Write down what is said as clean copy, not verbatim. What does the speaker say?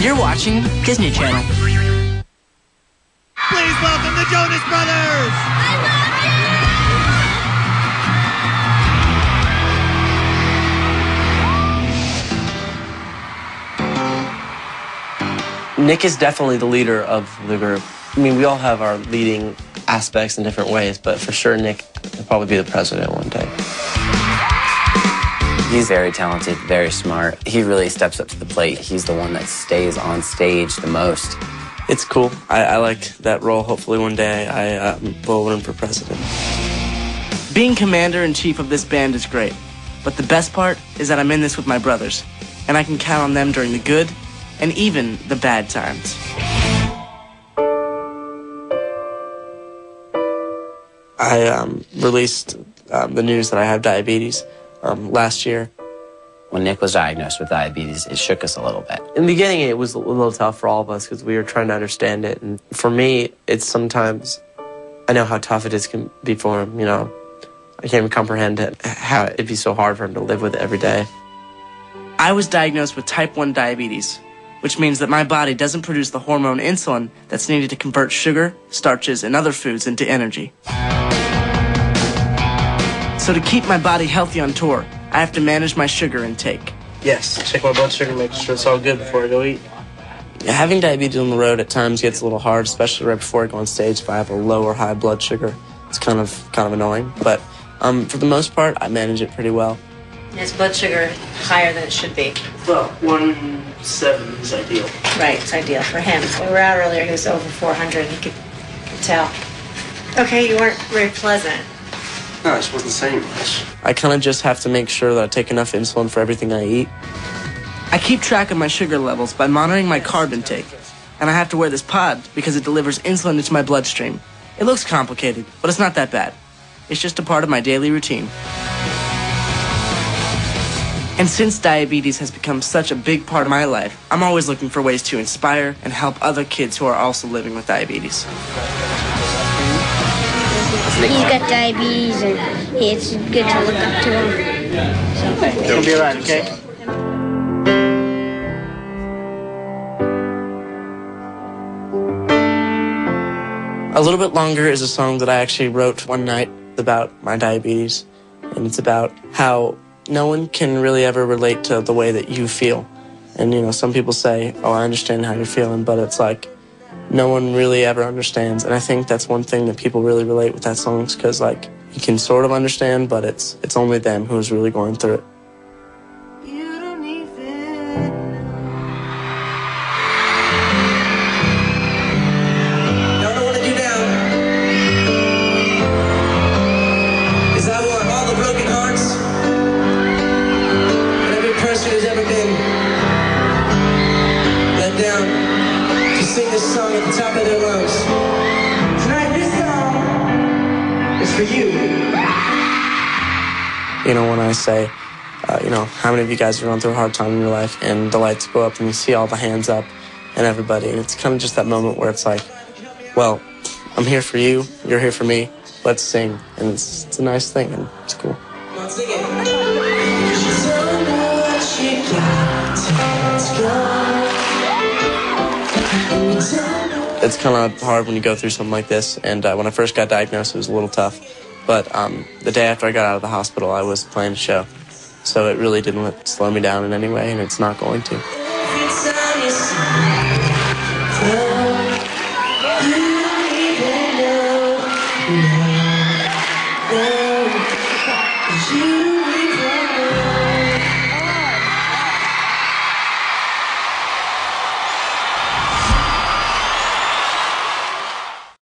You're watching Disney Channel. Please welcome the Jonas Brothers! Nick is definitely the leader of the group. I mean, we all have our leading aspects in different ways, but for sure Nick will probably be the president one day. He's very talented, very smart. He really steps up to the plate. He's the one that stays on stage the most. It's cool. I like that role. Hopefully one day I will run for president. Being commander-in-chief of this band is great, but the best part is that I'm in this with my brothers, and I can count on them during the good and even the bad times. I released the news that I have diabetes last year. When Nick was diagnosed with diabetes, it shook us a little bit. In the beginning, it was a little tough for all of us because we were trying to understand it. And for me, it's sometimes, I know how tough it is can be for him, you know. I can't even comprehend it, how it'd be so hard for him to live with it every day. I was diagnosed with type 1 diabetes, which means that my body doesn't produce the hormone insulin that's needed to convert sugar, starches, and other foods into energy. So to keep my body healthy on tour, I have to manage my sugar intake. Yes, check my blood sugar, make sure it's all good before I go eat. Yeah, having diabetes on the road at times gets a little hard, especially right before I go on stage. If I have a low or high blood sugar, it's kind of annoying. But for the most part, I manage it pretty well. His blood sugar higher than it should be. Well, 170 is ideal. Right, it's ideal for him. We were out earlier, he was over 400, he could tell. Okay, you weren't very pleasant. No, I just wasn't saying much. I kind of just have to make sure that I take enough insulin for everything I eat. I keep track of my sugar levels by monitoring my carb intake, and I have to wear this pod because it delivers insulin into my bloodstream. It looks complicated, but it's not that bad. It's just a part of my daily routine. And since diabetes has become such a big part of my life, I'm always looking for ways to inspire and help other kids who are also living with diabetes. He's got diabetes, and it's good to look up to him. It's gonna be all right, okay? A Little Bit Longer is a song that I actually wrote one night about my diabetes, and it's about how no one can really ever relate to the way that you feel. And, you know, some people say, oh, I understand how you're feeling, but it's like, no one really ever understands. And I think that's one thing that people really relate with that song, because, like, you can sort of understand, but it's only them who's really going through it. You don't even What I want to do now is I want all the broken hearts and every person who's ever been let down to sing this song at the top of their lungs. Tonight, this song is for you. You know, when I say, you know, how many of you guys are going through a hard time in your life, and the lights go up and you see all the hands up and everybody, and it's kind of just that moment where it's like, well, I'm here for you, you're here for me, let's sing. And it's a nice thing, and it's cool. Come on, sing it. It's kind of hard when you go through something like this, and when I first got diagnosed, it was a little tough. But the day after I got out of the hospital, I was playing a show. So it really didn't slow me down in any way, and it's not going to. You